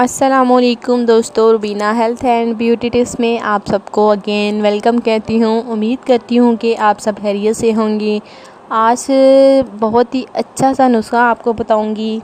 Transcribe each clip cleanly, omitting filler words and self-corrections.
अस्सलामुअलैकुम दोस्तों, Rubina health and beauty tips में आप सबको अगेन वेलकम कहती हूँ। उम्मीद करती हूँ कि आप सब खैरियत से होंगे। आज बहुत ही अच्छा सा नुस्खा आपको बताऊँगी।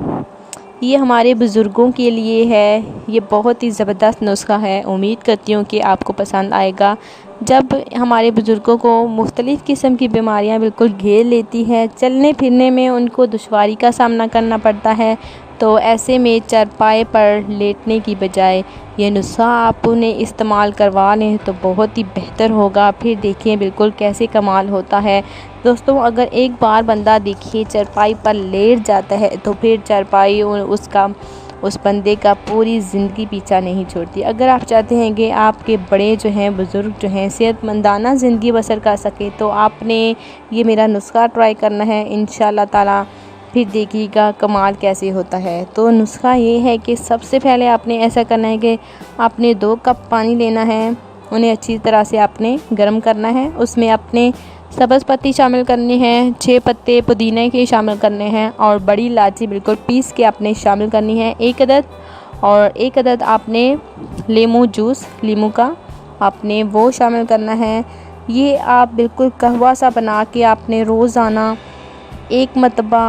ये हमारे बुज़ुर्गों के लिए है। ये बहुत ही ज़बरदस्त नुस्खा है। उम्मीद करती हूँ कि आपको पसंद आएगा। जब हमारे बुज़ुर्गों को मुख्तलिफ़ किस्म की बीमारियाँ बिल्कुल घेर लेती है, चलने फिरने में उनको दुश्वारी का सामना करना पड़ता है, तो ऐसे में चारपाई पर लेटने की बजाय ये नुस्खा आप उन्हें इस्तेमाल करवा लें तो बहुत ही बेहतर होगा। फिर देखिए बिल्कुल कैसे कमाल होता है। दोस्तों, अगर एक बार बंदा देखिए चारपाई पर लेट जाता है तो फिर चारपाई उस बंदे का पूरी ज़िंदगी पीछा नहीं छोड़ती। अगर आप चाहते हैं कि आपके बड़े जो हैं, बुज़ुर्ग जो हैं, सेहतमंदाना ज़िंदगी बसर कर सके, तो आपने ये मेरा नुस्खा ट्राई करना है इंशाअल्लाह ताला। फिर देखिएगा कमाल कैसे होता है। तो नुस्खा ये है कि सबसे पहले आपने ऐसा करना है कि आपने 2 कप पानी लेना है, उन्हें अच्छी तरह से आपने गर्म करना है। उसमें आपने सब्ज़ पत्ती शामिल करनी है, 6 पत्ते पुदीने के शामिल करने हैं और बड़ी इलायची बिल्कुल पीस के आपने शामिल करनी है 1 अदद। और 1 अदद आपने लीमू का आपने वो शामिल करना है। ये आप बिल्कुल कहवा सा बना के आपने रोज़ाना 1 मरतबा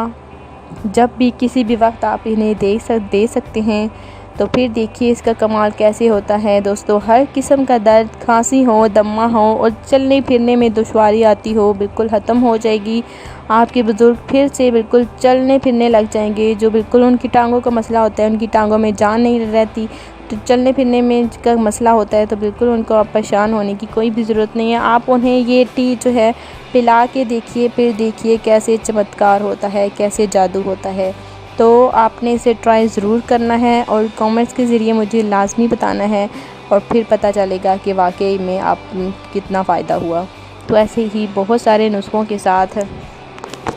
जब भी किसी भी वक्त आप इन्हें दे सकते हैं। तो फिर देखिए इसका कमाल कैसे होता है। दोस्तों, हर किस्म का दर्द, खांसी हो, दमा हो और चलने फिरने में दुश्वारी आती हो, बिल्कुल ख़त्म हो जाएगी। आपके बुज़ुर्ग फिर से बिल्कुल चलने फिरने लग जाएंगे। जो बिल्कुल उनकी टांगों का मसला होता है, उनकी टांगों में जान नहीं रहती, तो चलने फिरने में का मसला होता है, तो बिल्कुल उनको आप परेशान होने की कोई भी ज़रूरत नहीं है। आप उन्हें ये टी जो है पिला के देखिए, फिर देखिए कैसे चमत्कार होता है, कैसे जादू होता है। तो आपने इसे ट्राई ज़रूर करना है और कमेंट्स के ज़रिए मुझे लाज़मी बताना है, और फिर पता चलेगा कि वाकई में आप कितना फ़ायदा हुआ। तो ऐसे ही बहुत सारे नुस्ख़ों के साथ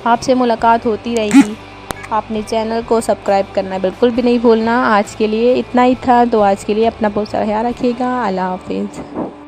आपसे मुलाकात होती रहेगी। आपने चैनल को सब्सक्राइब करना बिल्कुल भी नहीं भूलना। आज के लिए इतना ही था। तो आज के लिए अपना बहुत सारा ख्याल रखिएगा। अल्लाह हाफ़िज़।